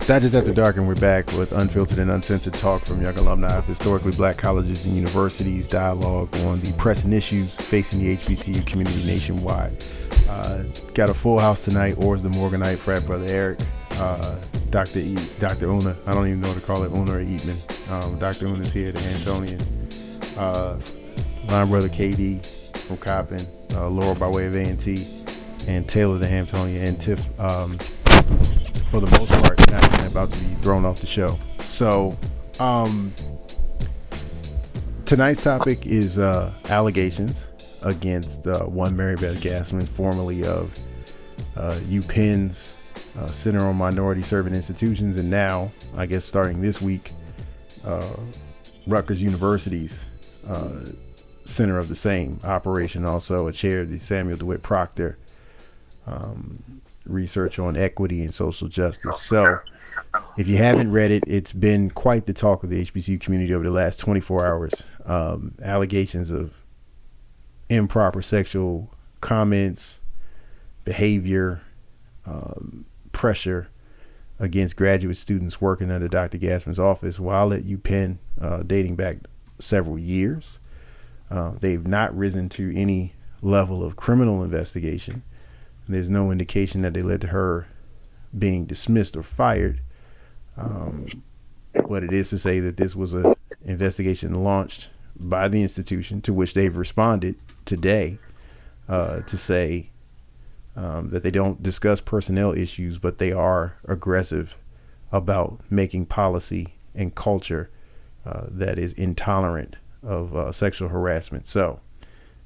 Digest After Dark, and we're back with unfiltered and uncensored talk from young alumni of historically black colleges and universities, dialogue on the pressing issues facing the HBCU community nationwide. Got a full house tonight. Or's the Morganite, frat brother Eric, Dr. Una. I don't even know what to call it, Una or Eatman. Dr. Una's here, the Antonian. Line brother KD from Coppin, Laura by way of A&T, and Taylor the Hamptonian, and Tiff, for the most part, not even about to be thrown off the show. So, tonight's topic is allegations against one Marybeth Gasman, formerly of UPenn's Center on Minority Serving Institutions, and now, I guess starting this week, Rutgers University's Center of the same operation, also a chair of the Samuel DeWitt Proctor research on equity and social justice. So if you haven't read it, it's been quite the talk of the HBCU community over the last 24 hours. Allegations of improper sexual comments, behavior, pressure against graduate students working under Dr. Gasman's office while at UPenn, dating back several years. They've not risen to any level of criminal investigation. There's no indication that they led to her being dismissed or fired. But it is to say that this was an investigation launched by the institution, to which they've responded today to say that they don't discuss personnel issues, but they are aggressive about making policy and culture that is intolerant of sexual harassment. So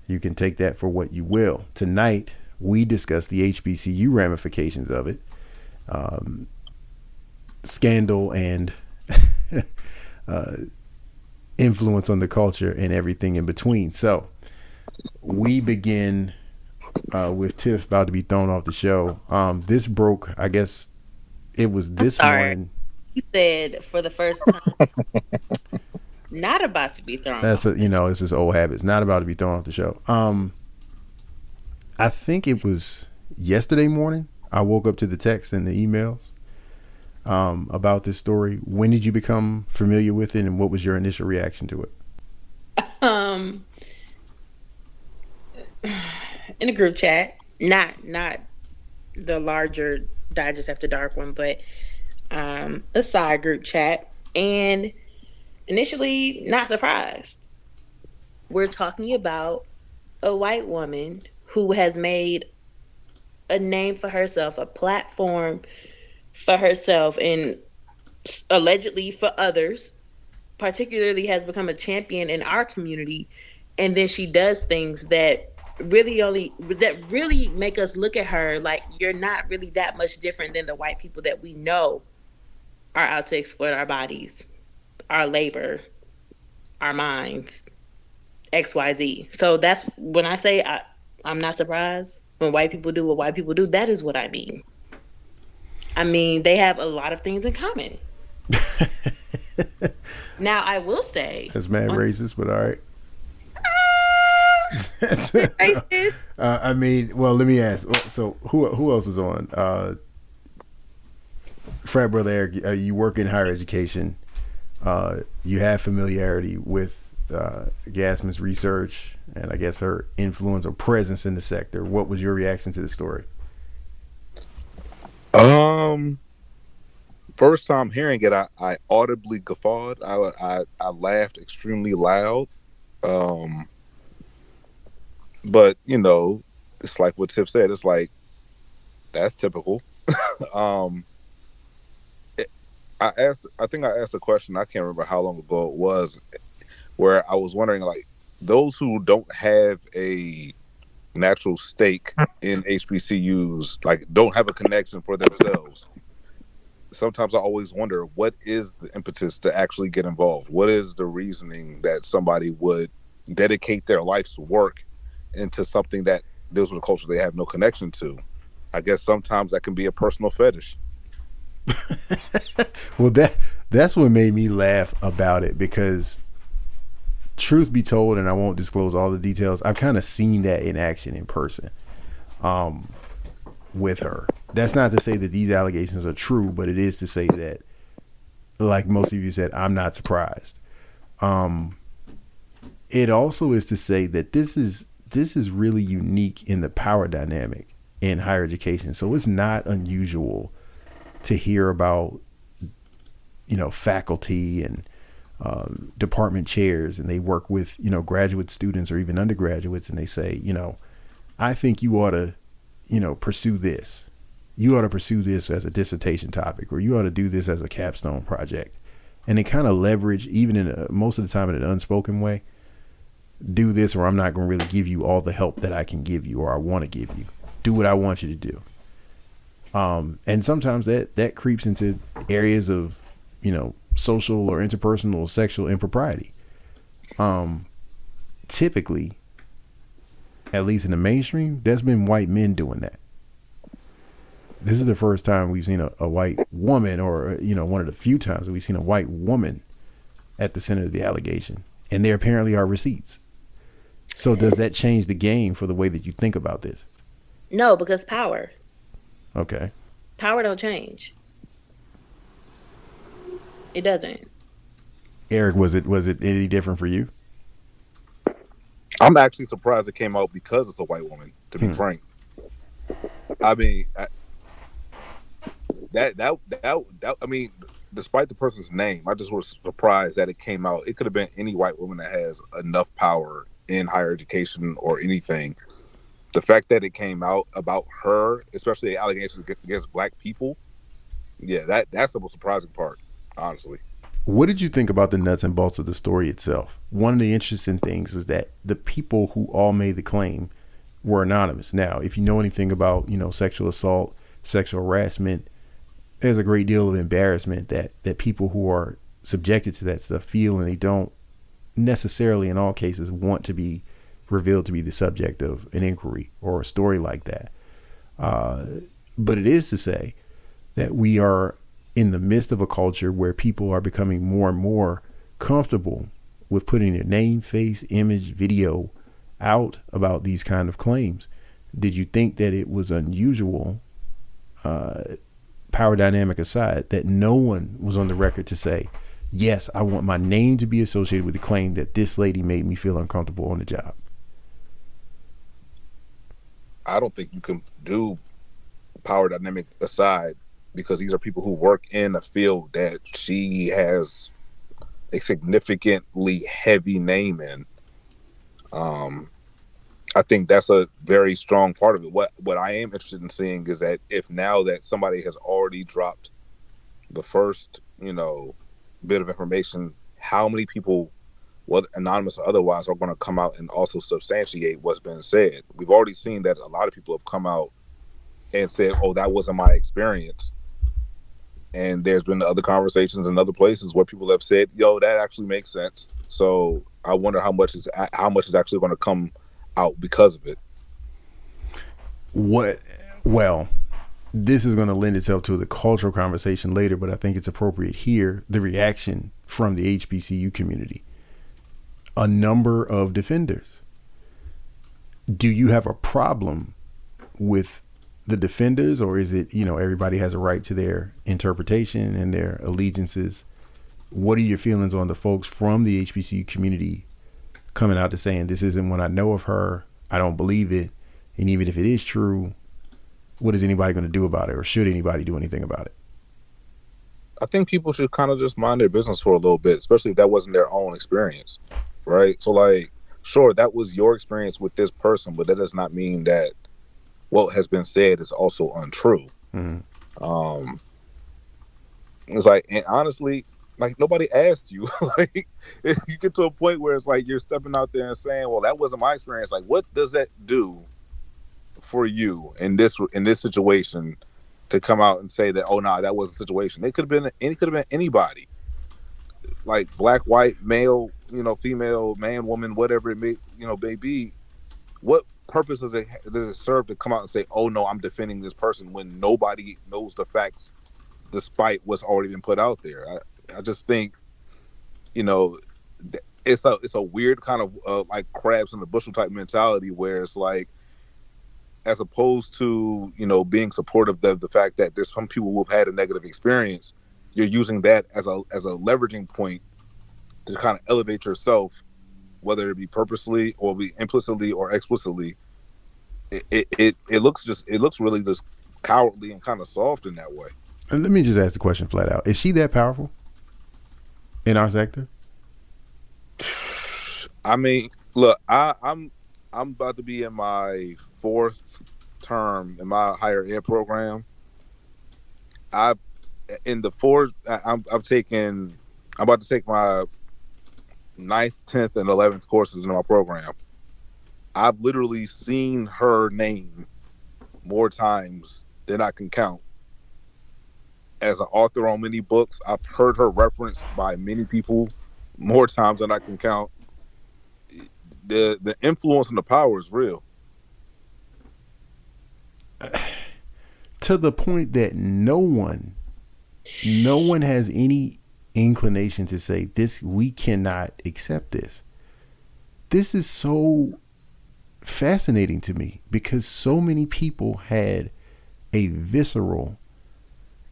you can take that for what you will. Tonight, we discuss the HBCU ramifications of it, scandal and influence on the culture and everything in between. So we begin with Tiff about to be thrown off the show. This broke, I guess it was this morning. You said for the first time, not about to be thrown. That's it's just old habits. Not about to be thrown off the show. I think it was yesterday morning. I woke up to the texts and the emails about this story. When did you become familiar with it, and what was your initial reaction to it? In a group chat, not the larger Digest After Dark one, but a side group chat, and initially not surprised. We're talking about a white woman who has made a name for herself, a platform for herself, and allegedly for others, particularly has become a champion in our community. And then she does things that really make us look at her like, you're not really that much different than the white people that we know are out to exploit our bodies, our labor, our minds, XYZ. So that's when I say I'm not surprised when white people do what white people do. That is what I mean. I mean, they have a lot of things in common. Now, I will say, that's mad racist, but all right. Racist. I mean, well, let me ask. So, who else is on? Frat brother Eric, you work in higher education. You have familiarity with Gasman's research and I guess her influence or presence in the sector. What was your reaction to the story? First time hearing it, I audibly guffawed. I laughed extremely loud. But it's like what Tiff said. It's like, that's typical. I think I asked a question. I can't remember how long ago it was, where I was wondering, like, those who don't have a natural stake in HBCUs, like, don't have a connection for themselves. Sometimes I always wonder, what is the impetus to actually get involved? What is the reasoning that somebody would dedicate their life's work into something that deals with a culture they have no connection to? I guess sometimes that can be a personal fetish. Well, that's what made me laugh about it, because truth be told, and I won't disclose all the details, I've kind of seen that in action in person. with her. That's not to say that these allegations are true, but it is to say that, like most of you said, I'm not surprised. Um, it also is to say that this is really unique in the power dynamic in higher education. So it's not unusual to hear about, faculty and department chairs, and they work with, graduate students or even undergraduates, and they say, I think you ought to, pursue this. You ought to pursue this as a dissertation topic, or you ought to do this as a capstone project. And they kind of leverage, even most of the time in an unspoken way, do this, or I'm not going to really give you all the help that I can give you, or I want to give you. Do what I want you to do. And sometimes that creeps into areas of, social or interpersonal or sexual impropriety. Typically, at least in the mainstream, there's been white men doing that. This is the first time we've seen a white woman, or, one of the few times that we've seen a white woman at the center of the allegation. And there apparently are receipts. So does that change the game for the way that you think about this? No, because power. Okay. Power don't change. It doesn't. Eric, was it any different for you? I'm actually surprised it came out because it's a white woman. To be frank, I mean that. I mean, despite the person's name, I just was surprised that it came out. It could have been any white woman that has enough power in higher education or anything. The fact that it came out about her, especially the allegations against black people, yeah, that's the most surprising part, honestly. What did you think about the nuts and bolts of the story itself? One of the interesting things is that the people who all made the claim were anonymous. Now, if you know anything about, sexual assault, sexual harassment, there's a great deal of embarrassment that people who are subjected to that stuff feel, and they don't necessarily in all cases want to be revealed to be the subject of an inquiry or a story like that. But it is to say that we are in the midst of a culture where people are becoming more and more comfortable with putting their name, face, image, video out about these kind of claims. Did you think that it was unusual, power dynamic aside, that no one was on the record to say, yes, I want my name to be associated with the claim that this lady made me feel uncomfortable on the job? I don't think you can do power dynamic aside, because these are people who work in a field that she has a significantly heavy name in. I think that's a very strong part of it. What I am interested in seeing is that if now that somebody has already dropped the first, bit of information, how many people, whether anonymous or otherwise, are going to come out and also substantiate what's been said. We've already seen that a lot of people have come out and said, "Oh, that wasn't my experience." And there's been other conversations in other places where people have said, "Yo, that actually makes sense." So I wonder how much is actually going to come out because of it. Well, this is going to lend itself to the cultural conversation later, but I think it's appropriate here. The reaction from the HBCU community, a number of defenders. Do you have a problem with the defenders, or is it, everybody has a right to their interpretation and their allegiances? What are your feelings on the folks from the HBCU community coming out to saying, this isn't what I know of her, I don't believe it, and even if it is true, what is anybody going to do about it, or should anybody do anything about it? I think people should kind of just mind their business for a little bit, especially if that wasn't their own experience, right? So, like, sure, that was your experience with this person, but that does not mean that what has been said is also untrue. Mm-hmm. It's like, and honestly, like, nobody asked you. Like, you get to a point where it's like you're stepping out there and saying, "Well, that wasn't my experience." Like, what does that do for you in this situation to come out and say that, "Oh, no, that wasn't the situation"? It could have been anybody, like black, white, male, female, man, woman, whatever it may be. What purpose does it serve to come out and say, "Oh no, I'm defending this person," when nobody knows the facts, despite what's already been put out there? I just think, it's a weird kind of like crabs in the bushel type mentality, where it's like, as opposed to, being supportive of the fact that there's some people who've had a negative experience. You're using that as a leveraging point to kind of elevate yourself, whether it be purposely or be implicitly or explicitly. It looks really just cowardly and kind of soft in that way. And let me just ask the question flat out: is she that powerful in our sector? I mean, look, I'm about to be in my fourth term in my higher ed program. I in the fourth, I'm about to take my ninth, 10th, and 11th courses in my program. I've literally seen her name more times than I can count as an author on many books. I've heard her referenced by many people more times than I can count. The influence and the power is real. To the point that no one has any inclination to say this. We cannot accept this. This is so fascinating to me because so many people had a visceral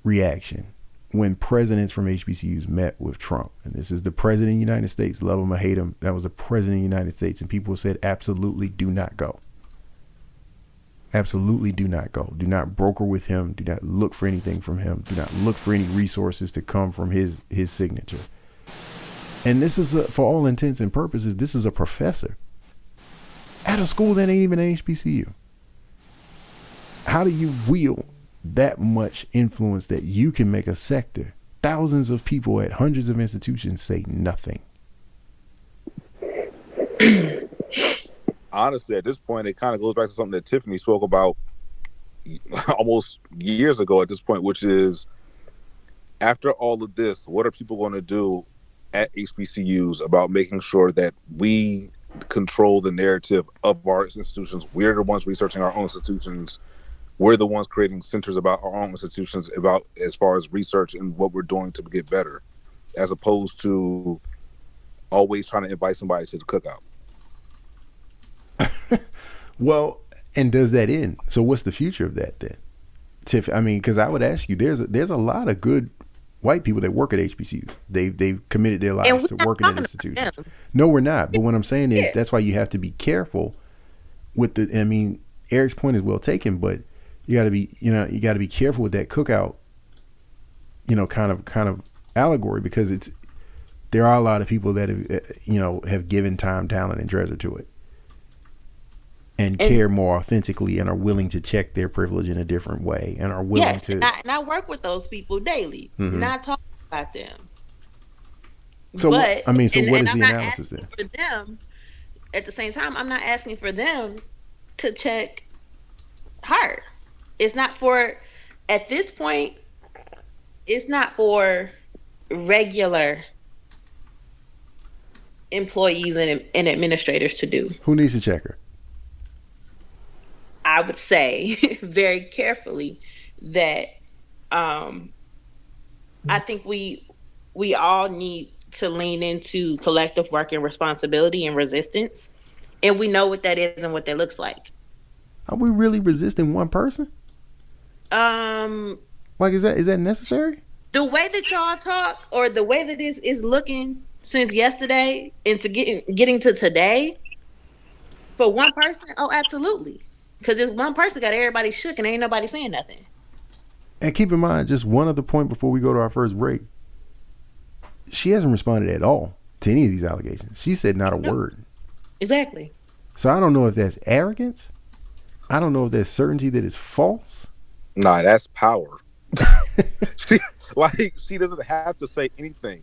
reaction when presidents from HBCUs met with Trump. And this is the president of the United States. Love him or hate him, that was the president of the United States. And people said, absolutely do not go. Absolutely do not go. Do not broker with him. Do not look for anything from him. Do not look for any resources to come from his signature. And this is, for all intents and purposes, this is a professor at a school that ain't even an HBCU. How do you wield that much influence that you can make a sector, thousands of people at hundreds of institutions, say nothing? Honestly, at this point, it kind of goes back to something that Tiffany spoke about almost years ago at this point, which is, after all of this, what are people going to do at HBCUs about making sure that we control the narrative of our institutions? We're the ones researching our own institutions. We're the ones creating centers about our own institutions, about as far as research and what we're doing to get better, as opposed to always trying to invite somebody to the cookout. Well, and does that end? So what's the future of that then? Tiff, I mean, because I would ask you, there's a lot of good white people that work at HBCUs. They've committed their lives to working at institutions. No, we're not. But what I'm saying is that's why you have to be careful with the. I mean, Eric's point is well taken, but you got to be careful with that cookout. Kind of allegory, because there are a lot of people that have given time, talent, and treasure to it. And care more authentically and are willing to check their privilege in a different way and are willing to. And I work with those people daily, not talking about them. So, what is the analysis then? For them, at the same time, I'm not asking for them to check hard. It's not for, at this point, it's not for regular employees and administrators to do. Who needs to check her? I would say very carefully that I think we all need to lean into collective work and responsibility and resistance. And we know what that is and what that looks like. Are we really resisting one person? Like, is that necessary? The way that y'all talk, or the way that this is looking since yesterday into getting to today, for one person, oh, absolutely. Because this one person got everybody shook and ain't nobody saying nothing. And keep in mind, just one other point before we go to our first break. She hasn't responded at all to any of these allegations. She said not a word. Exactly. So I don't know if that's arrogance. I don't know if that's certainty that it's false. Nah, that's power. She doesn't have to say anything.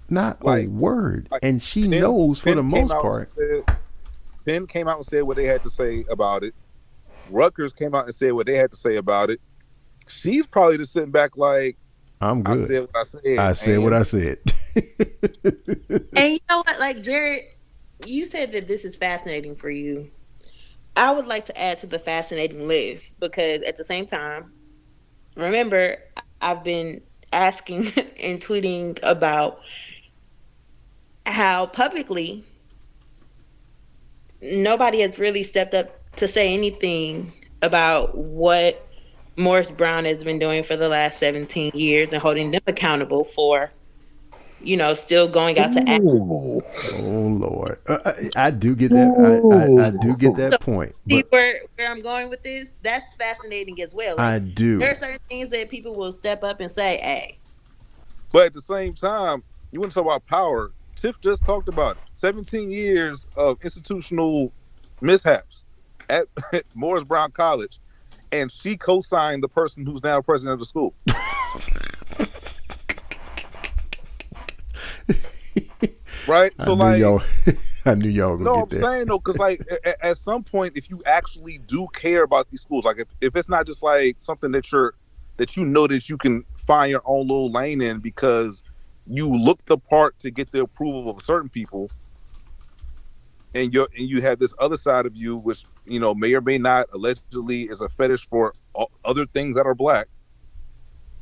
Not a word. And she knows for the most part. Penn came out and said what they had to say about it. Rutgers came out and said what they had to say about it. She's probably just sitting back like, I'm good. I said what I said. I said what I said. And you know what, like, Jared, you said that this is fascinating for you. I would like to add to the fascinating list, because at the same time, remember, I've been asking and tweeting about how publicly nobody has really stepped up to say anything about what Morris Brown has been doing for the last 17 years and holding them accountable for, still going out to act. Ooh. Oh Lord, I do get that. I do get Ooh. that point, See but where I'm going with this? That's fascinating as well. I Like, there do. are certain things that people will step up and say, hey, But at the same time, you want to talk about power. Tiff just talked about it. 17 years of institutional mishaps at Morris Brown College, and she co-signed the person who's now president of the school. Right? I So knew like, y'all. I knew y'all were gonna no, get I'm that. saying though, because like at some point, if you actually do care about these schools, like if it's not just like something that you know that you can find your own little lane in because you look the part to get the approval of certain people, and you have this other side of you, which may or may not allegedly is a fetish for other things that are black,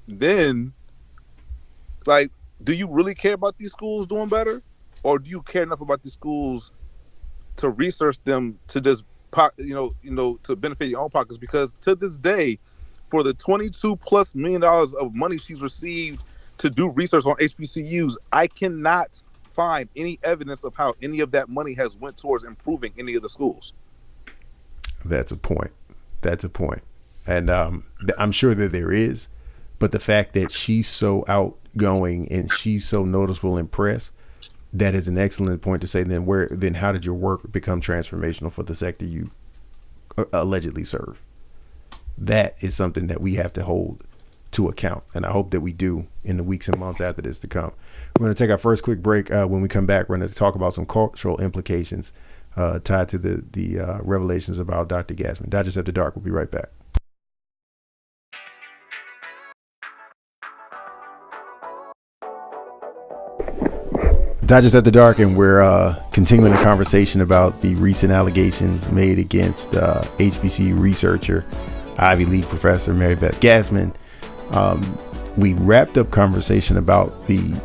then like, do you really care about these schools doing better, or do you care enough about these schools to research them to just to benefit your own pockets? Because to this day, for the $22+ million of money she's received to do research on HBCUs, I cannot find any evidence of how any of that money has went towards improving any of the schools. That's a point. That's a point. And I'm sure that there is, but the fact that she's so outgoing and she's so noticeable in press, that is an excellent point to say. Then how did your work become transformational for the sector you allegedly serve? That is something that we have to hold to account, and I hope that we do in the weeks and months after this to come. We're going to take our first quick break. When we come back, we're going to talk about some cultural implications tied to the revelations about Dr. Gasman. Digest After Dark. We'll be right back. Digest After Dark, and we're continuing the conversation about the recent allegations made against HBCU researcher, Ivy League professor Marybeth Gasman. We wrapped up conversation about the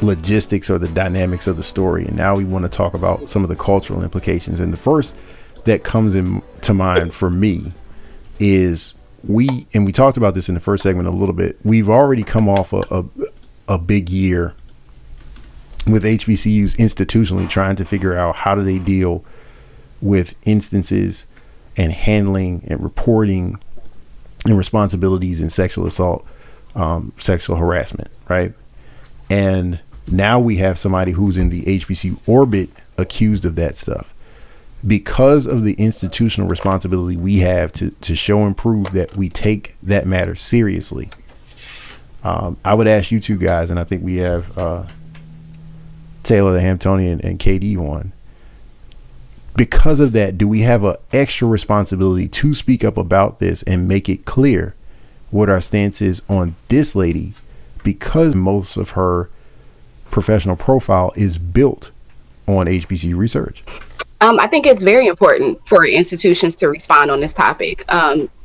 logistics or the dynamics of the story, and now we want to talk about some of the cultural implications. And the first that comes to mind for me is we talked about this in the first segment a little bit. We've already come off a big year with HBCUs institutionally trying to figure out how do they deal with instances and handling and reporting and responsibilities in sexual assault, sexual harassment, right? And now we have somebody who's in the HBCU orbit accused of that stuff. Because of the institutional responsibility we have to show and prove that we take that matter seriously, I would ask you two guys, and I think we have Taylor the Hamptonian and KD on. Because of that, do we have an extra responsibility to speak up about this and make it clear what our stance is on this lady, because most of her professional profile is built on HBCU research? I think it's very important for institutions to respond on this topic.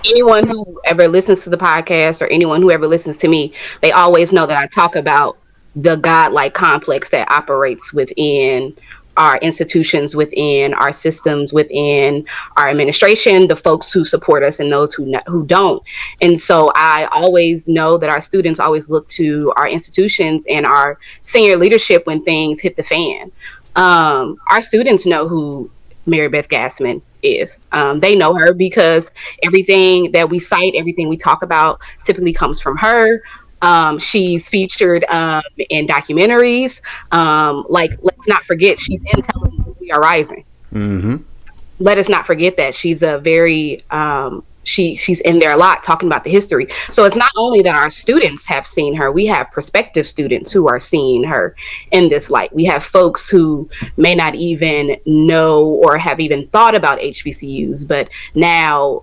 Anyone who ever listens to the podcast or anyone who ever listens to me, they always know that I talk about the godlike complex that operates within our institutions, within our systems, within our administration, the folks who support us and those who don't. And so I always know that our students always look to our institutions and our senior leadership when things hit the fan. Our students know who Marybeth Gasman is. They know her because everything that we cite, everything we talk about typically comes from her. She's featured in documentaries. Let's not forget, she's in television. We Are Rising. Mm-hmm. Let us not forget that she's a very she's in there a lot talking about the history. So it's not only that our students have seen her, we have prospective students who are seeing her in this light. We have folks who may not even know or have even thought about HBCUs, but now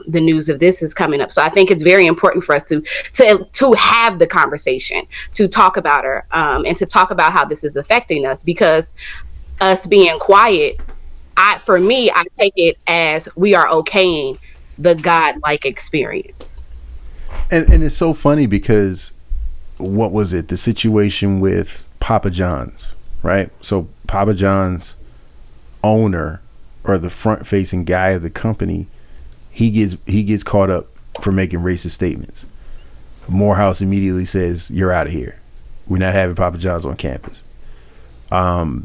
the news of this is coming up. So I think it's very important for us to have the conversation, to talk about her, and to talk about how this is affecting us, because us being quiet, I take it as we are okaying the godlike experience. And it's so funny because what was it? The situation with Papa John's, right? So Papa John's owner, or the front facing guy of the company, he gets caught up for making racist statements. Morehouse immediately says, "You're out of here. We're not having Papa John's on campus." I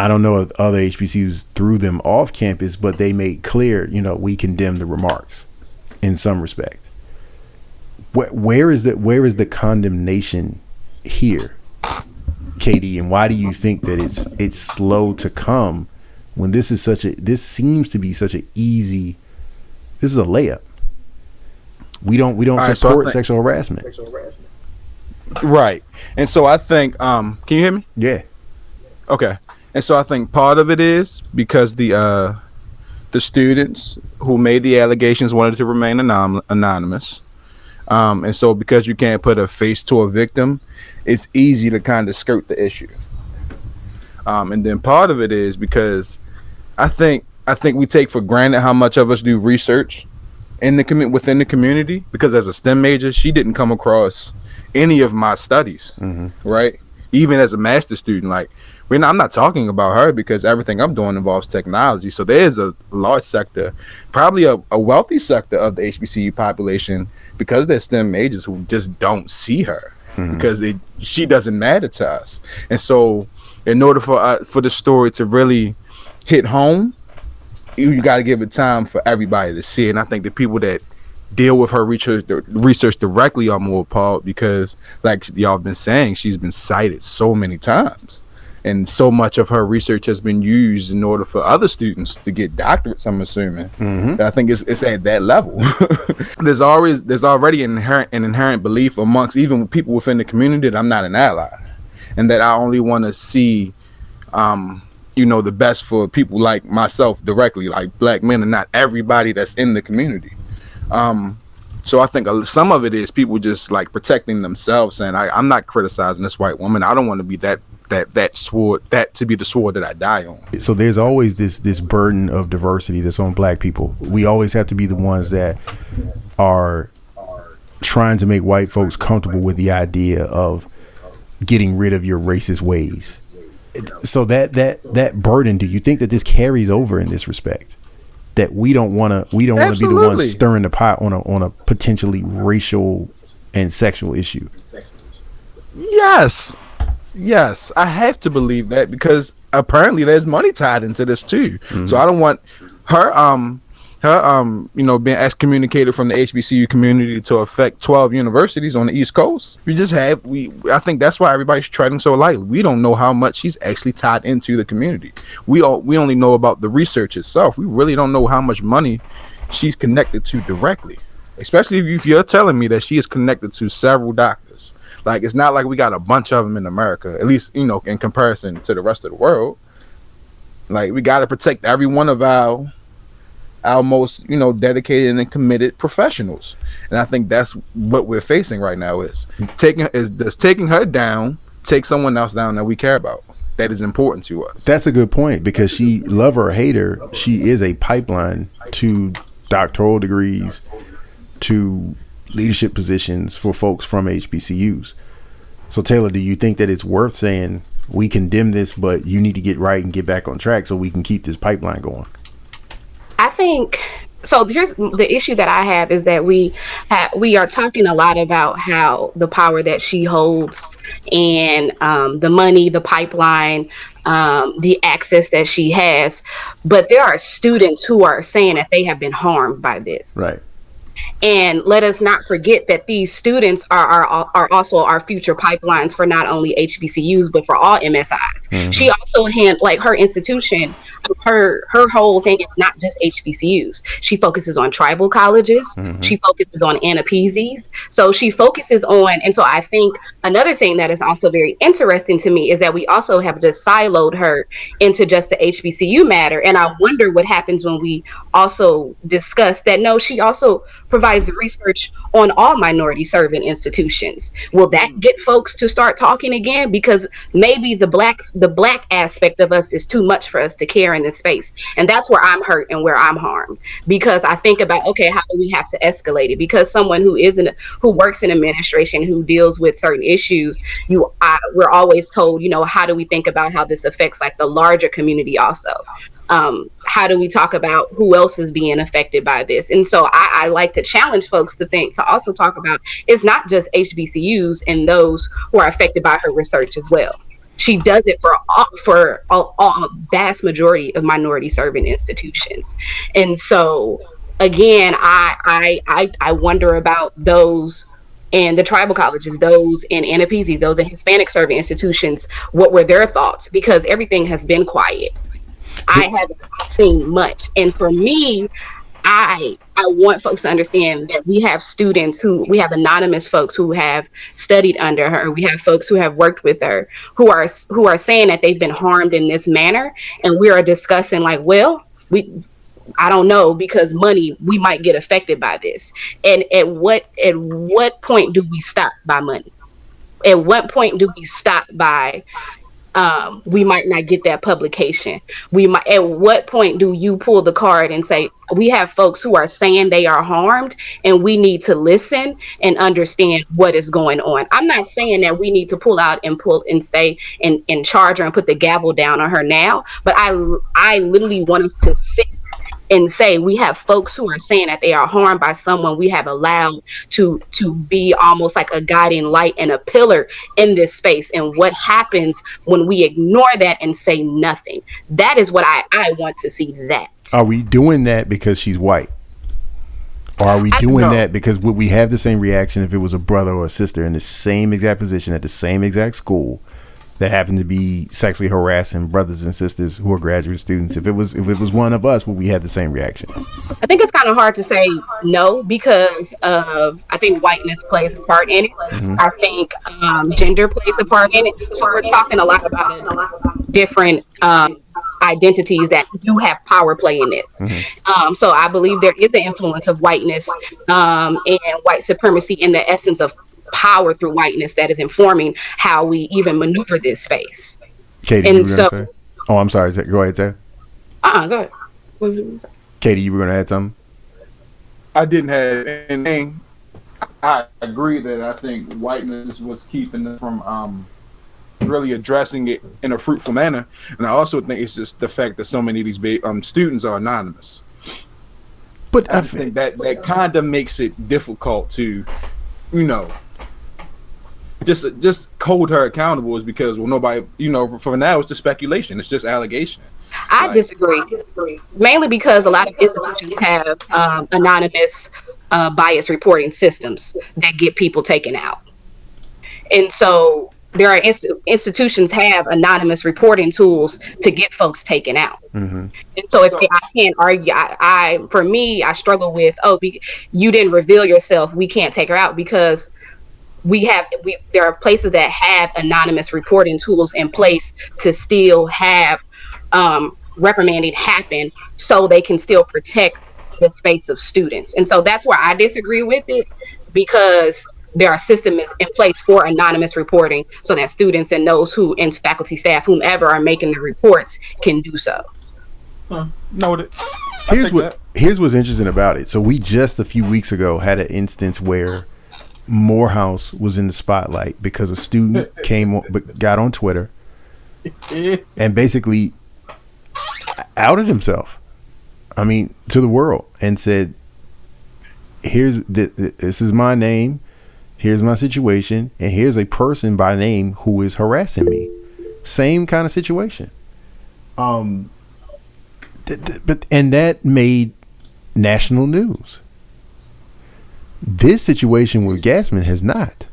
don't know if other HBCUs threw them off campus, but they made clear, we condemn the remarks in some respect. Where is the condemnation here, KD, and why do you think that it's slow to come when this seems to be such an easy, this is a layup. We don't support sexual harassment. Right. And so I think can you hear me? Yeah. Okay. And so I think part of it is because the students who made the allegations wanted to remain anonymous. And so because you can't put a face to a victim, it's easy to kind of skirt the issue. And then part of it is because I think we take for granted how much of us do research in the within the community, because as a STEM major, she didn't come across any of my studies, right? Even as a master's student, like I'm not talking about her because everything I'm doing involves technology. So there's a large sector, probably a wealthy sector of the HBCU population, because they're STEM majors, who just don't see her because she doesn't matter to us. And so in order for the story to really hit home, you got to give it time for everybody to see it. And I think the people that deal with her research directly are more appalled because, like y'all have been saying, she's been cited so many times. And so much of her research has been used in order for other students to get doctorates, I'm assuming. I think it's at that level. There's already an inherent belief amongst even people within the community that I'm not an ally, and that I only want to see the best for people like myself directly, like black men, and not everybody that's in the community. So I think some of it is people just like protecting themselves, and I'm not criticizing this white woman. I don't want to be that sword, that to be the sword that I die on. So there's always this burden of diversity that's on black people. We always have to be the ones that are trying to make white folks comfortable with the idea of getting rid of your racist ways. So that burden, do you think that this carries over in this respect? That we don't want to be the ones stirring the pot on a potentially racial and sexual issue? Yes, I have to believe that, because apparently there's money tied into this too. So I don't want her being excommunicated from the HBCU community to affect 12 universities on the East Coast. I think that's why everybody's treading so lightly. We don't know how much she's actually tied into the community. We only know about the research itself. We really don't know how much money she's connected to directly, especially if you're telling me that she is connected to several doctors. Like, it's not like we got a bunch of them in America, at least, in comparison to the rest of the world. Like, we got to protect every one of our most, dedicated and committed professionals. And I think that's what we're facing right now is taking her down, take someone else down that we care about, that is important to us. That's a good point, because she, love her or hate her, she is a pipeline to doctoral degrees, to leadership positions for folks from HBCUs. So Taylor, do you think that it's worth saying we condemn this, but you need to get right and get back on track so we can keep this pipeline going? I think so. Here's the issue that I have is that we are talking a lot about how the power that she holds and the money, the pipeline, the access that she has, but there are students who are saying that they have been harmed by this. Right. And let us not forget that these students are also our future pipelines for not only HBCUs, but for all MSIs. She also her institution, her whole thing is not just HBCUs. She focuses on tribal colleges. She focuses on ANAPEZs. So she focuses on, and so I think another thing that is also very interesting to me is that we also have just siloed her into just the HBCU matter. And I wonder what happens when we also discuss that, no, she also provides research on all minority serving institutions. Will that get folks to start talking again? Because maybe the black aspect of us is too much for us to care in this space. And that's where I'm hurt and where I'm harmed. Because I think about, okay, how do we have to escalate it? Because someone who works in administration, who deals with certain issues, we're always told, how do we think about how this affects like the larger community also? How do we talk about who else is being affected by this? And so I like to challenge folks to also talk about, it's not just HBCUs and those who are affected by her research as well. She does it for all vast majority of minority serving institutions. And so again, I wonder about those in the tribal colleges, those in NAPCs, those in Hispanic serving institutions. What were their thoughts? Because everything has been quiet. I haven't seen much. And for me, I want folks to understand that we have anonymous folks who have studied under her. We have folks who have worked with her who are saying that they've been harmed in this manner. And we are discussing like, well, I don't know, because money, we might get affected by this. And at what point do we stop by money? At what point do we stop by we might not get that publication? At what point do you pull the card and say, we have folks who are saying they are harmed and we need to listen and understand what is going on? I'm not saying that we need to pull out and stay and charge her and put the gavel down on her now, but I literally want us to sit and say, we have folks who are saying that they are harmed by someone we have allowed to be almost like a guiding light and a pillar in this space. And what happens when we ignore that and say nothing? That is what I want to see. That. Are we doing that because she's white? Or are we doing that because would we have the same reaction if it was a brother or a sister in the same exact position at the same exact school that happened to be sexually harassing brothers and sisters who are graduate students? If it was one of us, would we have the same reaction? I think it's kind of hard to say no, because I think whiteness plays a part in it. Mm-hmm. I think gender plays a part in it. So we're talking a lot about different identities that do have power play in this. Mm-hmm. So I believe there is an influence of whiteness and white supremacy in the essence of power through whiteness that is informing how we even maneuver this space. Katie, and you were going to say? Oh, I'm sorry. Go ahead, Ted. Go ahead. Katie, you were going to add something? I didn't have anything. I agree that I think whiteness was keeping them from really addressing it in a fruitful manner. And I also think it's just the fact that so many of these students are anonymous. But I think that kind of makes it difficult to, just hold her accountable, is because, well, nobody, for now it's just speculation. It's just allegation. I disagree. Mainly because a lot of institutions have anonymous bias reporting systems that get people taken out. And so there are institutions have anonymous reporting tools to get folks taken out. Mm-hmm. And so I can't argue. For me, I struggle with, you didn't reveal yourself, we can't take her out, because there are places that have anonymous reporting tools in place to still have reprimanding happen, so they can still protect the space of students. And so that's where I disagree with it, because there are systems in place for anonymous reporting so that students and those who, and faculty, staff, whomever are making the reports can do so. Noted. Here's what's interesting about it. So we just a few weeks ago had an instance where Morehouse was in the spotlight because a student got on Twitter and basically outed himself. I mean, to the world, and said, this is my name, here's my situation, and here's a person by name who is harassing me. Same kind of situation. And that made national news. This situation with Gasman has not.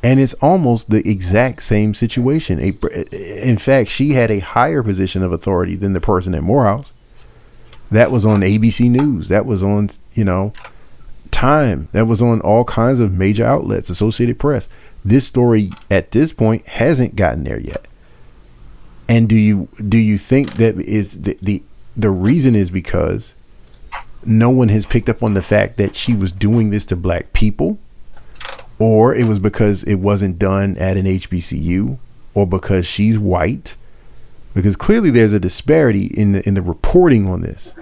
And it's almost the exact same situation. In fact, she had a higher position of authority than the person at Morehouse. That was on ABC News. That was on, Time. That was on all kinds of major outlets, Associated Press. This story at this point hasn't gotten there yet. And do you think that is the reason is because no one has picked up on the fact that she was doing this to black people, or it was because it wasn't done at an HBCU, or because she's white? Because clearly there's a disparity in the reporting on this.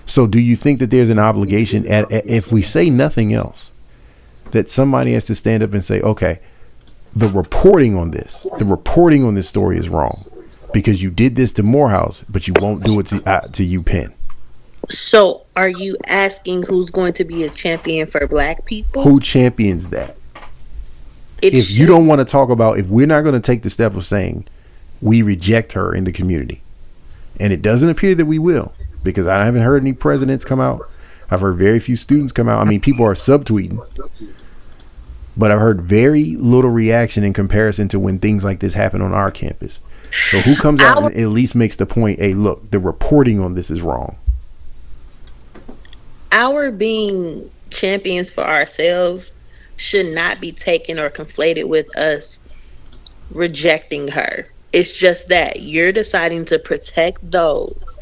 So do you think that there's an obligation, if we say nothing else, that somebody has to stand up and say, okay, the reporting on this story is wrong. because you did this to Morehouse, but you won't do it to UPenn. So, are you asking who's going to be a champion for Black people? Who champions that? It If you don't want to talk about, if we're not going to take the step of saying we reject her in the community, and it doesn't appear that we will, because I haven't heard any presidents come out. I've heard very few students come out. I mean, people are subtweeting, but I've heard very little reaction in comparison to when things like this happen on our campus. So who comes out and at least makes the point, hey, look, the reporting on this is wrong. Our being champions for ourselves should not be taken or conflated with us rejecting her. It's just that you're deciding to protect those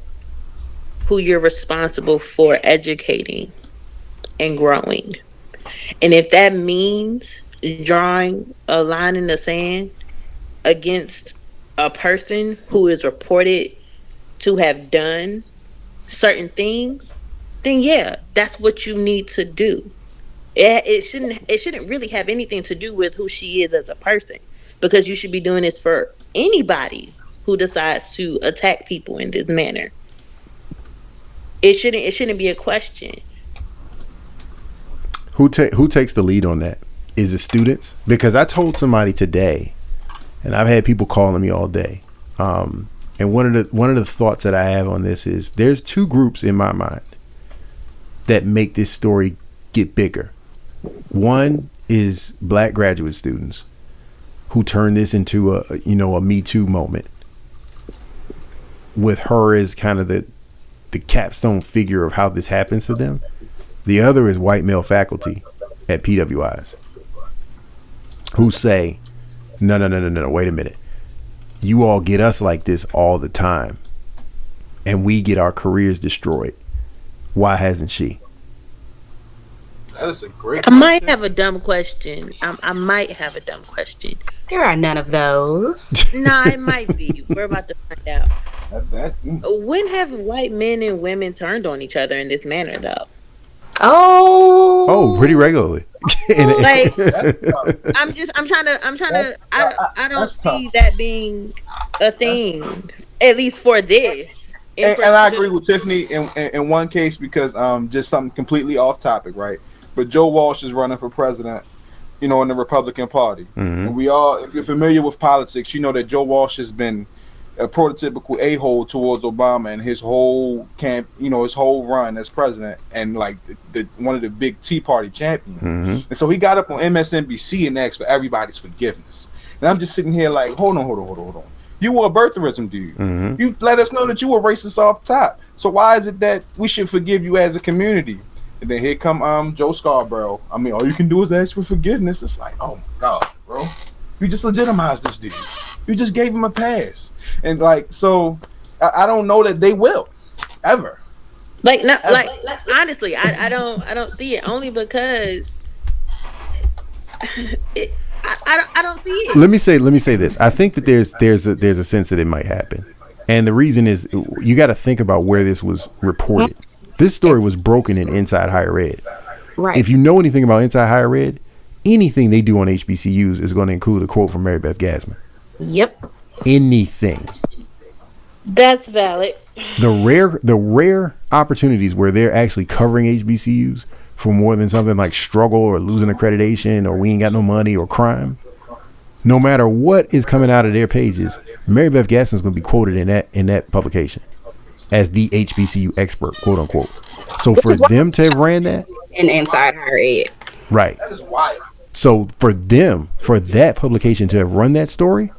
who you're responsible for educating and growing. And if that means drawing a line in the sand against a person who is reported to have done certain things, then yeah, that's what you need to do. It shouldn't really have anything to do with who she is as a person, because you should be doing this for anybody who decides to attack people in this manner. It shouldn't be a question. Who takes the lead on that? Is it students? Because I told somebody today, and I've had people calling me all day. And one of the thoughts that I have on this is there's two groups in my mind that make this story get bigger. One is Black graduate students who turn this into a Me Too moment, with her as kind of the capstone figure of how this happens to them. The other is white male faculty at PWIs who say, no, wait a minute. You all get us like this all the time, and we get our careers destroyed. Why hasn't she? That is a great I might have a dumb question. I might have a dumb question. There are none of those. Nah, it might be. We're about to find out. When have white men and women turned on each other in this manner, though? Oh, pretty regularly. Like, I'm trying to. I don't see that being a thing, at least for this. And I agree with Tiffany in one case, because just something completely off topic, right? But Joe Walsh is running for president, in the Republican Party. Mm-hmm. And we all, if you're familiar with politics, you know that Joe Walsh has been a prototypical a-hole towards Obama and his whole camp, his whole run as president, and like the one of the big Tea Party champions. Mm-hmm. And so he got up on MSNBC and asked for everybody's forgiveness. And I'm just sitting here like, hold on. You were a birtherism dude. Mm-hmm. You let us know that you were racist off top. So why is it that we should forgive you as a community? And then here come Joe Scarborough. I mean, all you can do is ask for forgiveness. It's like, oh my God, bro. You just legitimized this dude. You just gave him a pass. And like, so I don't know that they will ever. Like, no, ever. Like honestly, I don't see it, only because I don't see it. Let me say this. I think that there's a sense that it might happen. And the reason is you got to think about where this was reported. This story was broken in Inside Higher Ed. Right. If you know anything about Inside Higher Ed, anything they do on HBCUs is going to include a quote from Marybeth Gasman. Yep. Anything. That's valid. The rare opportunities where they're actually covering HBCUs for more than something like struggle or losing accreditation or we ain't got no money or crime, no matter what is coming out of their pages, Marybeth Gasman is going to be quoted in that publication as the HBCU expert, quote unquote. So for them to have ran that in Inside Higher Ed, right? That is wild. So for that publication to have run that story,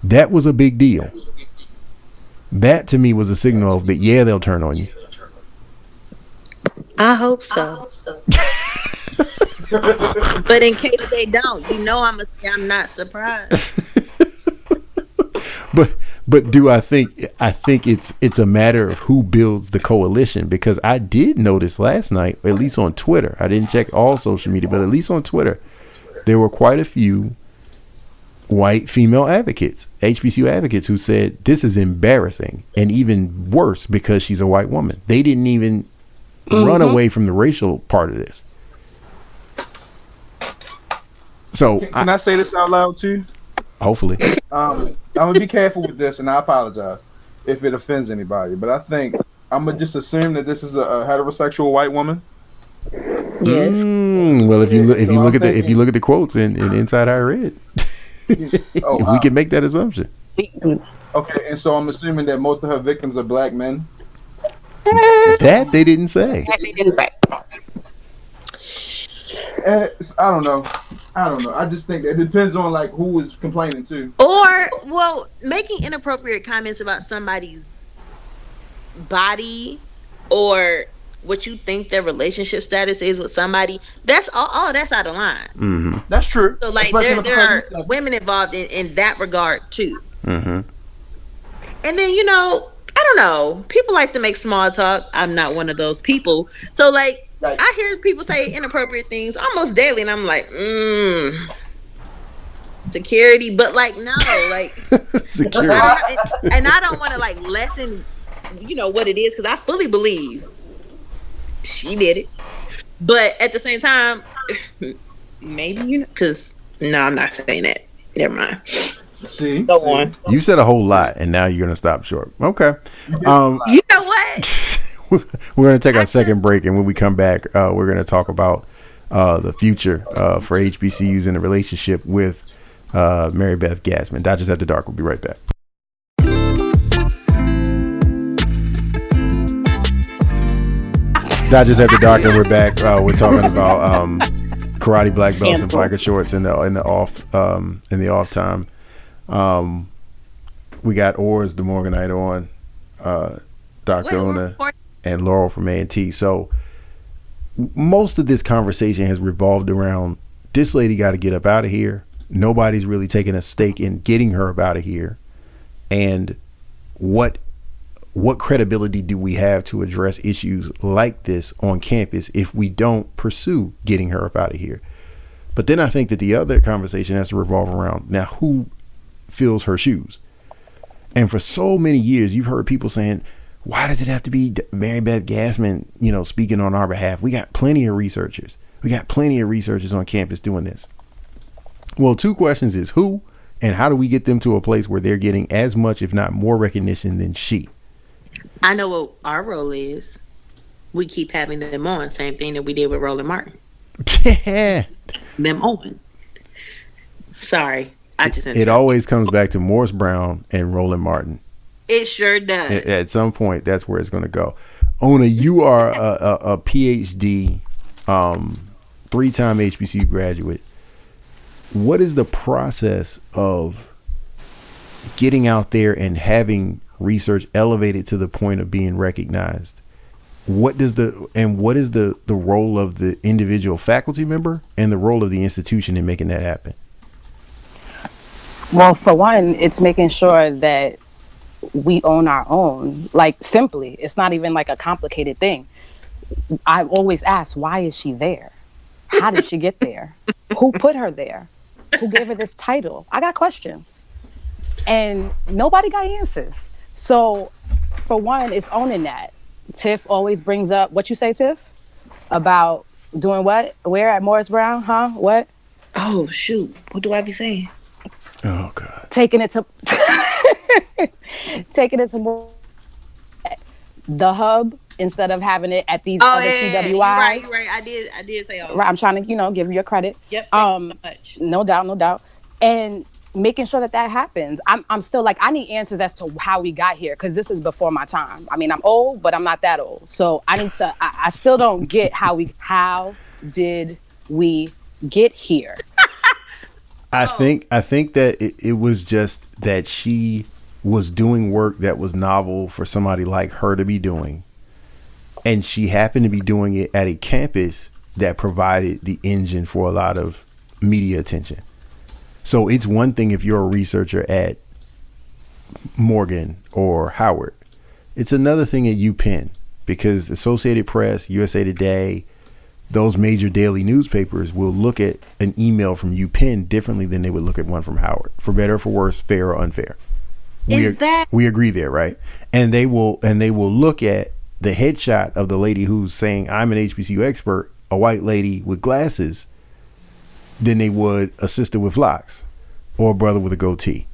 that was a big deal. That to me was a signal of that. Yeah, they'll turn on you. I hope so. But in case they don't, I'm not surprised. But do I think it's a matter of who builds the coalition? Because I did notice last night, at least on Twitter, I didn't check all social media, but at least on Twitter, there were quite a few white female advocates, HBCU advocates, who said this is embarrassing, and even worse because she's a white woman. They didn't even run away from the racial part of this. So can I say this out loud too? Hopefully. I'm gonna be careful with this, and I apologize if it offends anybody. But I think I'm gonna just assume that this is a heterosexual white woman. Yes. Well, if you look So I'm at if you thinking- look at the quotes in Inside Higher Ed, Oh, we wow. can make that assumption. Okay, and so I'm assuming that most of her victims are black men. That they didn't say. That they didn't say. I don't know. I just think it depends on like who is complaining too. Or, well, making inappropriate comments about somebody's body or what you think their relationship status is with somebody, that's all of that's out of line. That's true. So, like, Especially in a there are pregnancy. women involved in that regard, too. Mm-hmm. And then, I don't know. People like to make small talk. I'm not one of those people. So, like, Right. I hear people say inappropriate things almost daily, and I'm like, security. But, like, no, like, Security. and I don't want to, like, lessen, what it is, because I fully believe she did it. But at the same time, maybe, because, no, I'm not saying that. Never mind. See, Go on. You said a whole lot, and now you're gonna stop short. Okay. You know what? We're going to take our second break, and when we come back, we're going to talk about the future for HBCUs in a relationship with Marybeth Gasman. Dodgers After Dark. We'll be right back. Dodgers After Dark, and we're back. We're talking about karate black belts and biker shorts in the off time. We got Oars the Morganite on, Dr. Una, and Laurel from A&T. So most of this conversation has revolved around this lady got to get up out of here. Nobody's really taking a stake in getting her up out of here. And what credibility do we have to address issues like this on campus if we don't pursue getting her up out of here? But then I think that the other conversation has to revolve around, now, who fills her shoes? And for so many years, you've heard people saying, why does it have to be Marybeth Gasman, speaking on our behalf? We got plenty of researchers. We got plenty of researchers on campus doing this. Well, two questions is who and how do we get them to a place where they're getting as much, if not more, recognition than she? I know what our role is. We keep having them on. Same thing that we did with Roland Martin. Yeah. Them on. Sorry. It always comes back to Morris Brown and Roland Martin. It sure does. At some point, that's where it's going to go. Ona, you are a PhD, 3-time HBCU graduate. What is the process of getting out there and having research elevated to the point of being recognized? What is the role of the individual faculty member and the role of the institution in making that happen? Well, for one, it's making sure that we own our own. Like, simply, it's not even like a complicated thing. I've always asked, why is she there? How did she get there? Who put her there? Who gave her this title? I got questions. And nobody got answers. So, for one, it's owning that. Tiff always brings up, what you say, Tiff? About doing what? Where at Morris Brown? Huh? What? Oh, shoot. What do I be saying? Oh, God. Taking it to more the hub instead of having it at these other TWIs. You're right. I did say all right. I'm trying to, give you your credit. Yep. Thank you so much. No doubt. And making sure that happens. I'm still like, I need answers as to how we got here, because this is before my time. I mean, I'm old, but I'm not that old. So I need to, I still don't get how did we get here? I think that it was just that she was doing work that was novel for somebody like her to be doing. And she happened to be doing it at a campus that provided the engine for a lot of media attention. So it's one thing if you're a researcher at Morgan or Howard. It's another thing at UPenn, because Associated Press, USA Today, those major daily newspapers will look at an email from UPenn differently than they would look at one from Howard, for better or for worse, fair or unfair. We agree there, right? And they will look at the headshot of the lady who's saying, I'm an HBCU expert, a white lady with glasses, than they would a sister with locks, or a brother with a goatee.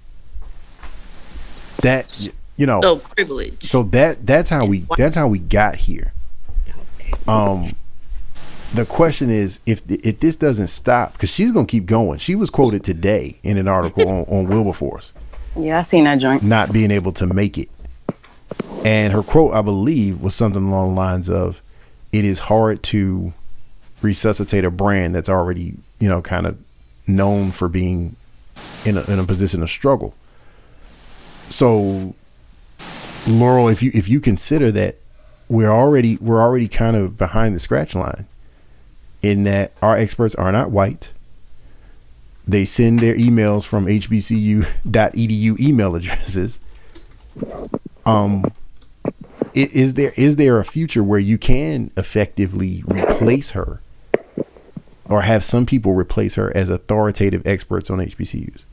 That, you know, So privilege. so that's how we got here. The question is, if this doesn't stop, because she's gonna keep going. She was quoted today in an article on Wilberforce Yeah, I seen that joint. not being able to make it, and her quote, I believe, was something along the lines of, "It is hard to resuscitate a brand that's already, you know, kind of known for being in a position of struggle." So, Laurel, if you consider that we're already kind of behind the scratch line, in that our experts are not white. They send their emails from hbcu.edu email addresses. Is there a future where you can effectively replace her, or have some people replace her as authoritative experts on HBCUs?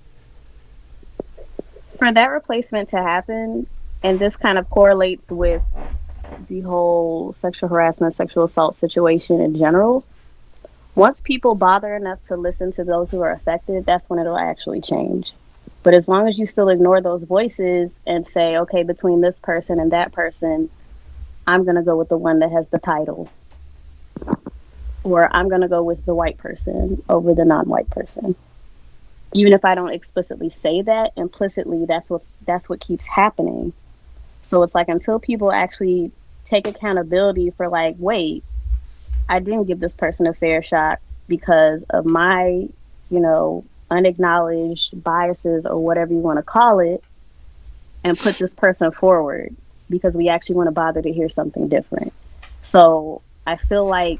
For that replacement to happen, and this kind of correlates with the whole sexual harassment, sexual assault situation in general, once people bother enough to listen to those who are affected, that's when it'll actually change. But as long as you still ignore those voices and say, okay, between this person and that person, I'm going to go with the one that has the title. Or I'm going to go with the white person over the non-white person. Even if I don't explicitly say that, implicitly, that's what keeps happening. So it's like, until people actually take accountability for, like, wait, I didn't give this person a fair shot because of my, you know, unacknowledged biases or whatever you want to call it, and put this person forward because we actually want to bother to hear something different. So I feel like,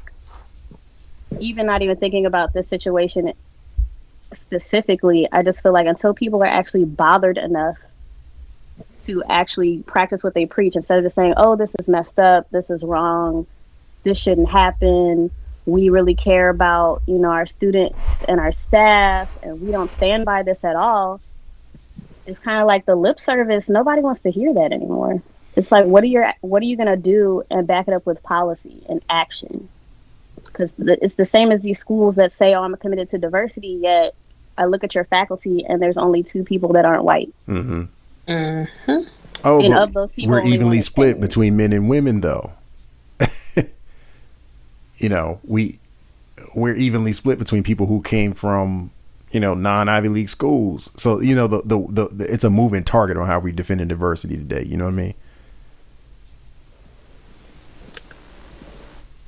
even not even thinking about this situation specifically, I just feel like until people are actually bothered enough to actually practice what they preach, instead of just saying, oh, this is messed up, this is wrong, this shouldn't happen, we really care about, you know, our students and our staff, and we don't stand by this at all. It's kind of like the lip service. Nobody wants to hear that anymore. It's like, what are you gonna do, and back it up with policy and action? Because it's the same as these schools that say, oh, I'm committed to diversity, yet I look at your faculty and there's only 2 people that aren't white. Mm-hmm. Mm-hmm. Oh, And but of those people, we're only evenly one is split changed. between men and women, though. You know, we're evenly split between people who came from, you know, non-Ivy League schools. So, you know, the it's a moving target on how we defend diversity today. You know what I mean?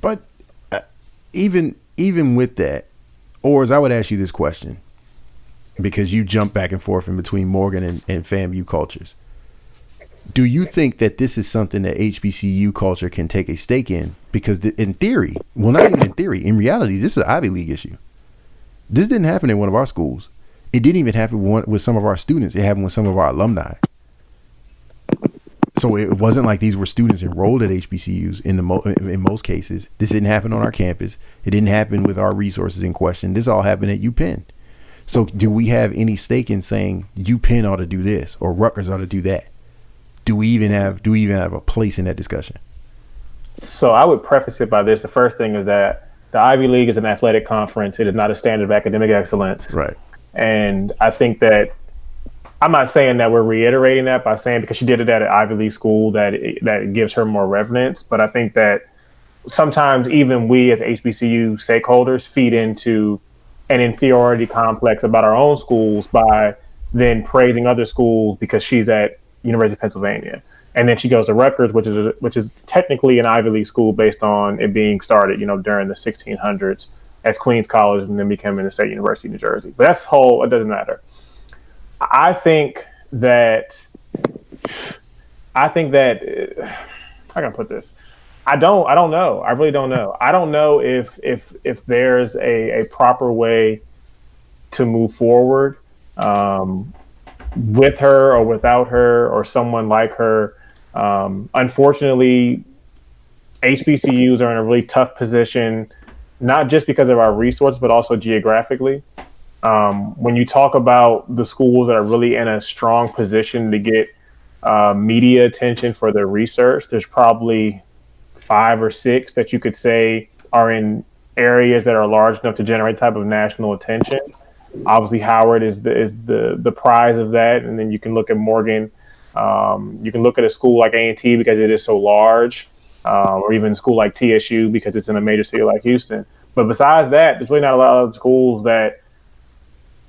But even with that, Ors, I would ask you this question, because you jump back and forth in between Morgan and FAMU cultures. Do you think that this is something that HBCU culture can take a stake in? Because in theory, well, not even in theory, in reality, this is an Ivy League issue. This didn't happen in one of our schools. It didn't even happen with some of our students. It happened with some of our alumni. So it wasn't like these were students enrolled at HBCUs in most cases. This didn't happen on our campus. It didn't happen with our resources in question. This all happened at UPenn. So do we have any stake in saying UPenn ought to do this or Rutgers ought to do that? Do we even have a place in that discussion? So I would preface it by this. The first thing is that the Ivy League is an athletic conference. It is not a standard of academic excellence. Right. And I think that, I'm not saying that we're reiterating that by saying because she did it at an Ivy League school that it gives her more reverence. But I think that sometimes even we as HBCU stakeholders feed into an inferiority complex about our own schools by then praising other schools because she's at University of Pennsylvania. And then she goes to Rutgers, which is technically an Ivy League school based on it being started, you know, during the 1600s as Queens College and then becoming the State University of New Jersey. But it doesn't matter. I think that how can I put this? I don't know. I really don't know. I don't know if there's a proper way to move forward with her or without her or someone like her. Unfortunately, HBCUs are in a really tough position, not just because of our resources, but also geographically. When you talk about the schools that are really in a strong position to get media attention for their research, there's probably 5 or 6 that you could say are in areas that are large enough to generate type of national attention. Obviously, Howard is the prize of that, and then you can look at Morgan. You can look at a school like A&T because it is so large, or even a school like TSU because it's in a major city like Houston. But besides that, there's really not a lot of schools that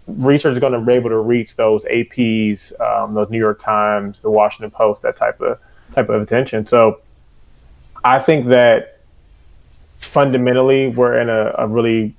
research is going to be able to reach those APs, those New York Times, the Washington Post, that type of attention. So I think that fundamentally we're in a really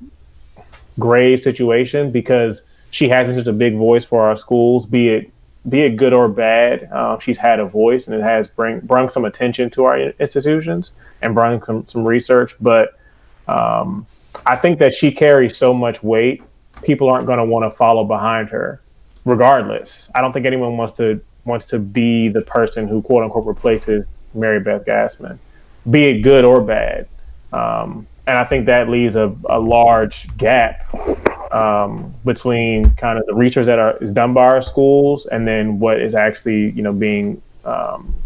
grave situation because she has been such a big voice for our schools, be it good or bad. She's had a voice, and it has brought some attention to our institutions and brought some research. But I think that she carries so much weight, people aren't going to want to follow behind her, regardless. I don't think anyone wants to be the person who quote unquote replaces Marybeth Gasman, be it good or bad. And I think that leaves a large gap between kind of the research that is done by our schools and then what is actually being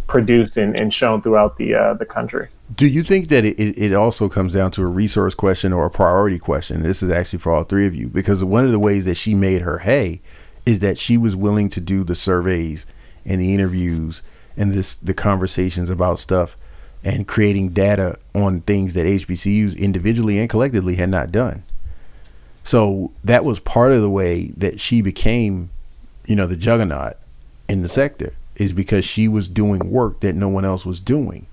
produced and shown throughout the country. Do you think that it also comes down to a resource question or a priority question? This is actually for all three of you, because one of the ways that she made her hay is that she was willing to do the surveys and the interviews and the conversations about stuff and creating data on things that HBCUs individually and collectively had not done. So that was part of the way that she became, the juggernaut in the sector, is because she was doing work that no one else was doing.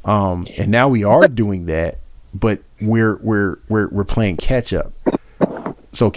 And now we are doing that, but we're playing catch up. So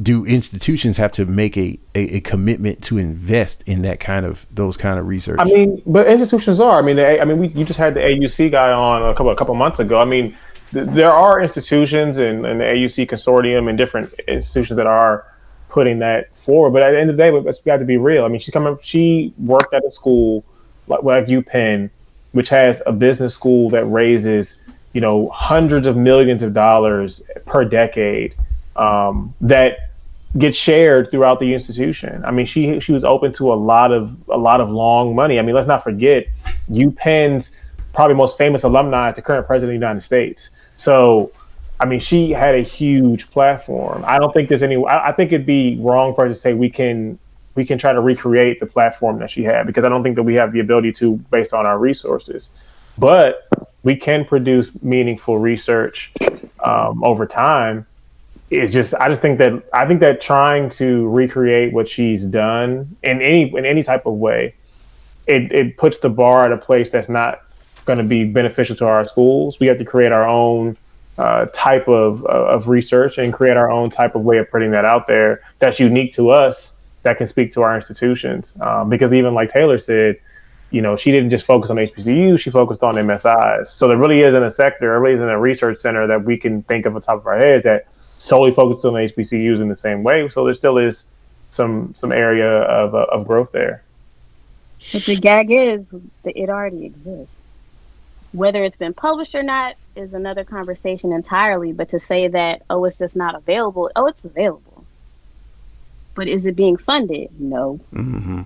do institutions have to make a commitment to invest in those kind of research? I mean, but institutions are. You just had the AUC guy on a couple months ago. I mean, there are institutions and the AUC consortium and different institutions that are putting that forward. But at the end of the day, we have to be real. I mean, she worked at a school like UPenn, which has a business school that raises, hundreds of millions of dollars per decade, that gets shared throughout the institution. I mean, she was open to a lot of long money. I mean, let's not forget UPenn's probably most famous alumni is the current president of the United States. So, I mean, she had a huge platform. I don't think there's I think it'd be wrong for us to say we can try to recreate the platform that she had, because I don't think that we have the ability to based on our resources. But we can produce meaningful research over time. I think that trying to recreate what she's done in any type of way, it puts the bar at a place that's not going to be beneficial to our schools. We have to create our own type of research and create our own type of way of putting that out there that's unique to us, that can speak to our institutions. Because even like Taylor said, she didn't just focus on HBCUs, she focused on MSIs. So there really isn't a sector, there really isn't a research center that we can think of on top of our heads that solely focuses on HBCUs in the same way. So there still is some area of growth there. But the gag is that it already exists. Whether it's been published or not is another conversation entirely. But to say that, it's just not available. It's available. But is it being funded? No. Mm-hmm.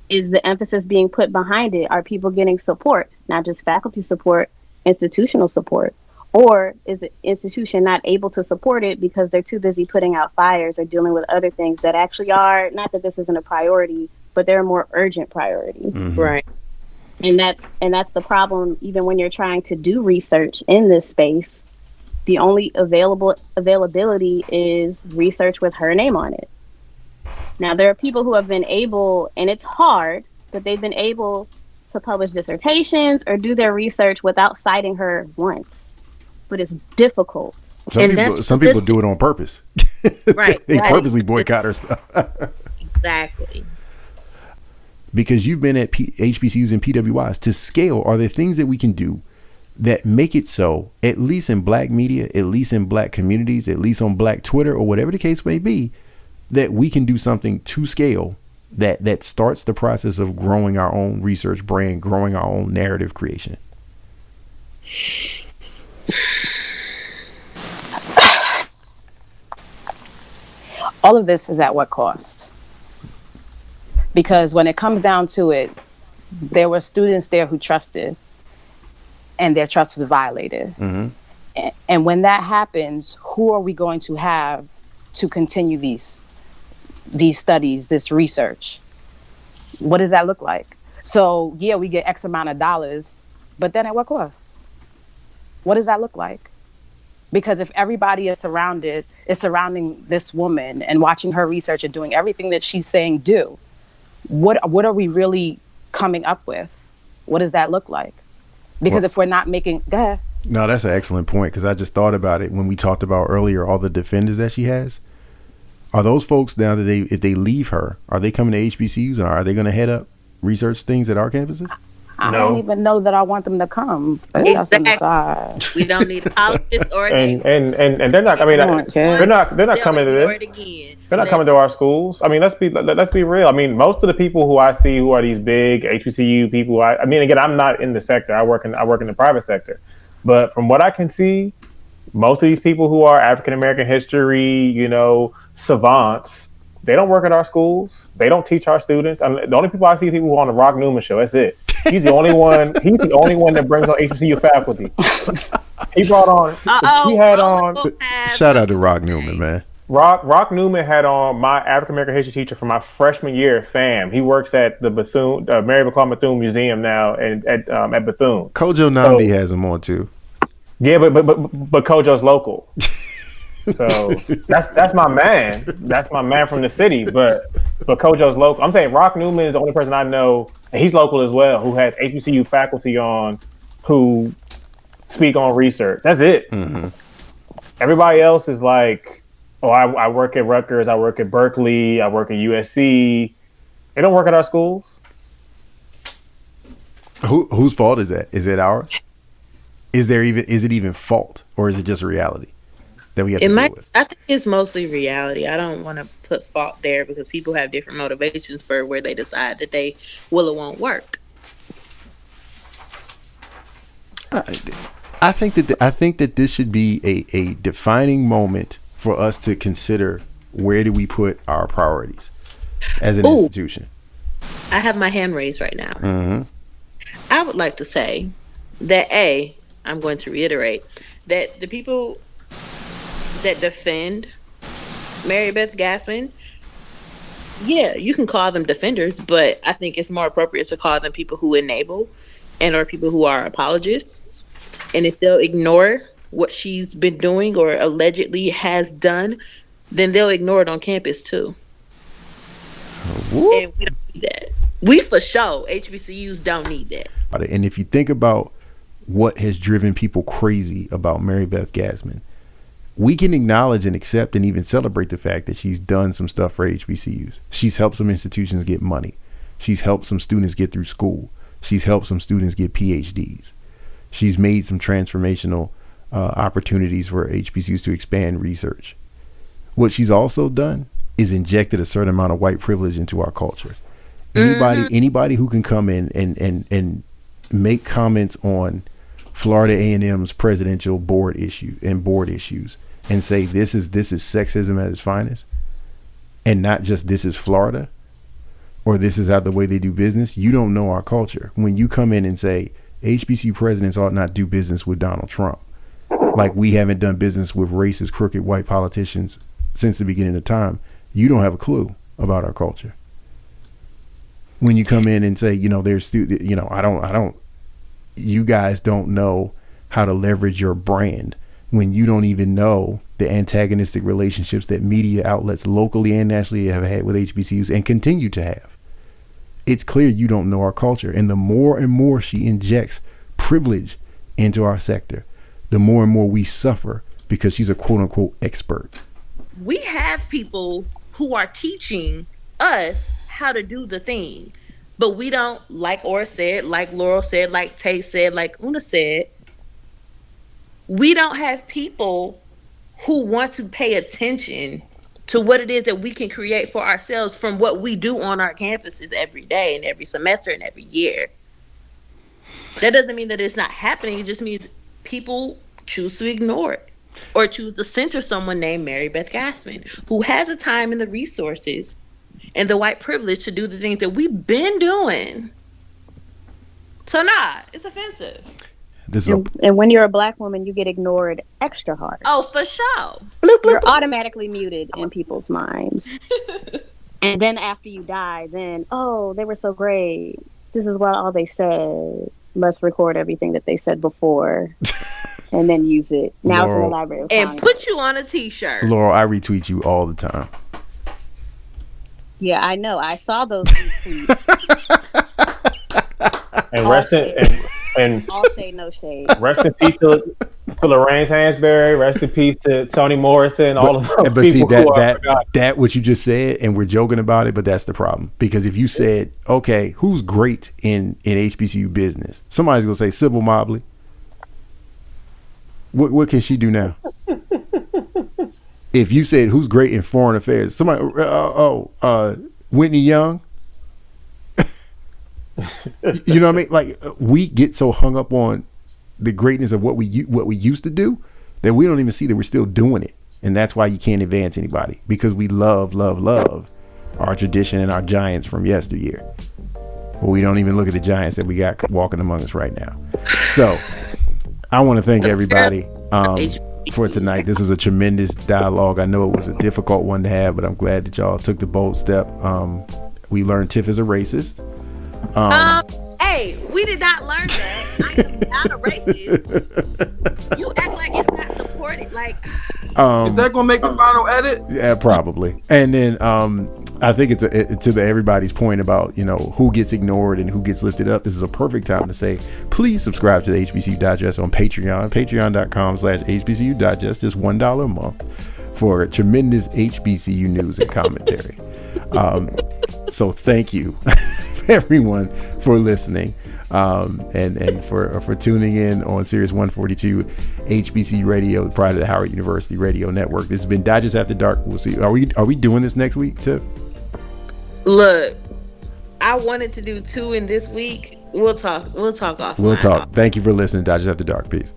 Is the emphasis being put behind it? Are people getting support? Not just faculty support, institutional support. Or is the institution not able to support it because they're too busy putting out fires or dealing with other things that actually are, not that this isn't a priority, but they're a more urgent priority. Mm-hmm. Right. And that's the problem. Even when you're trying to do research in this space, the only availability is research with her name on it. Now, there are people who have been able, and it's hard, but they've been able to publish dissertations or do their research without citing her once. But it's difficult. Some people do it on purpose. Right. They purposely boycott her stuff. Exactly. Because you've been at HBCUs and PWIs, to scale, are there things that we can do that make it so, at least in black media, at least in black communities, at least on black Twitter or whatever the case may be, that we can do something to scale that starts the process of growing our own research brand, growing our own narrative creation? All of this is at what cost? Because when it comes down to it, there were students there who trusted, and their trust was violated. Mm-hmm. And when that happens, who are we going to have to continue these these studies, this research? What does that look like? So yeah, we get X amount of dollars, but then at what cost? What does that look like? Because if everybody is surrounding this woman and watching her research and doing everything that she's saying do, what are we really coming up with? What does that look like? Because if we're not making, go ahead. No, that's an excellent point, because I just thought about it when we talked about earlier all the defenders that she has. Are those folks now that if they leave her, are they coming to HBCUs, and are they going to head up research things at our campuses? I don't even know that I want them to come. That's on the side. We don't need apologists or and they're not. I mean, they're not coming to this. They're not coming to our schools. I mean, let's be real. I mean, most of the people who I see who are these big HBCU people. I mean, again, I'm not in the sector. I work in the private sector, but from what I can see, most of these people who are African American history, savants, they don't work at our schools. They don't teach our students. I mean, the only people I see are people who are on the Rock Newman show. That's it. He's the only one. He's the only one that brings on HBCU faculty. He brought on. He had on. Shout out to Rock Newman, man. Rock Newman had on my African American history teacher for my freshman year at FAM. He works at the Bethune, Marybeth Gasman Museum now, and at Bethune. Kojo Namdi has him on too. Yeah, but Kojo's local. So that's my man. That's my man from the city. But Kojo's local. I'm saying Rock Newman is the only person I know, and he's local as well, who has HBCU faculty on, who speak on research. That's it. Mm-hmm. Everybody else is like, oh, I work at Rutgers, I work at Berkeley, I work at USC. They don't work at our schools. Whose fault is that? Is it ours? Is it even fault, or is it just reality that we have to deal with? I think it's mostly reality. I don't want to put fault there, because people have different motivations for where they decide that they will or won't work. I think that this should be a defining moment for us to consider, where do we put our priorities as an institution. I have my hand raised right now. Mm-hmm. I would like to say that I'm going to reiterate that the people that defend Marybeth Gasman, yeah, you can call them defenders, but I think it's more appropriate to call them people who enable or people who are apologists. And if they'll ignore what she's been doing or allegedly has done, then they'll ignore it on campus too. And we don't need that. We for sure, HBCUs don't need that. And if you think about what has driven people crazy about Marybeth Gasman, we can acknowledge and accept and even celebrate the fact that she's done some stuff for HBCUs. She's helped some institutions get money. She's helped some students get through school. She's helped some students get PhDs. She's made some transformational opportunities for HBCUs to expand research. What she's also done is injected a certain amount of white privilege into our culture. Anybody who can come in and make comments on Florida A&M's presidential board issues and say this is sexism at its finest, and not just this is Florida, or this is how the way they do business. You don't know our culture. When you come in and say HBCU presidents ought not do business with Donald Trump, like we haven't done business with racist, crooked white politicians since the beginning of time, you don't have a clue about our culture. When you come in and say, you guys don't know how to leverage your brand, when you don't even know the antagonistic relationships that media outlets locally and nationally have had with HBCUs and continue to have. It's clear you don't know our culture. And the more and more she injects privilege into our sector, the more and more we suffer, because she's a quote unquote expert. We have people who are teaching us how to do the thing, but we don't, like Ora said, like Laurel said, like Tay said, like Una said, we don't have people who want to pay attention to what it is that we can create for ourselves from what we do on our campuses every day and every semester and every year. That doesn't mean that it's not happening. It just means people choose to ignore it or choose to censor someone named Marybeth Gasman, who has the time and the resources and the white privilege to do the things that we've been doing. So it's offensive. And when you're a black woman, you get ignored extra hard. Oh, for sure. Bloop, bloop, you're automatically muted in people's minds. And then after you die, then, oh, they were so great. This is what all they said. Let's record everything that they said before and then use it. Now it's in the Library of And Congress. put you on a t-shirt. Laurel, I retweet you all the time. Yeah, I know. I saw those retweets. And All shade, no shade. rest in peace to Lorraine Hansberry. Rest in peace to Toni Morrison. All of those But see people who are forgotten. that what you just said, and we're joking about it, but that's the problem. Because if you said, okay, who's great in HBCU business? Somebody's gonna say Sybil Mobley. What can she do now? If you said who's great in foreign affairs, somebody Whitney Young. You know what I mean? Like, we get so hung up on the greatness of what we used to do that we don't even see that we're still doing it, and that's why you can't advance anybody, because we love our tradition and our giants from yesteryear. But we don't even look at the giants that we got walking among us right now. So I want to thank everybody for tonight. This is a tremendous dialogue. I know it was a difficult one to have, but I'm glad that y'all took the bold step. We learned Tiff is a racist. Hey, we did not learn that. I am not a racist. You act like it's not supported. Like, is that gonna make the final edit? Yeah, probably. And then I think it's to everybody's point about, you know, who gets ignored and who gets lifted up. This is a perfect time to say, please subscribe to the HBCU Digest on Patreon. Patreon.com/HBCU Digest. Just $1 a month for tremendous HBCU news and commentary. So thank you everyone for listening, and for tuning in on Sirius 142 HBCU Radio, part of the Howard University Radio Network. This has been Digest After Dark. We'll see. Are we doing this next week too? look, I wanted to do 2 in this week. We'll talk. We'll talk offline. We'll talk. Thank you for listening to Digest After Dark. Peace.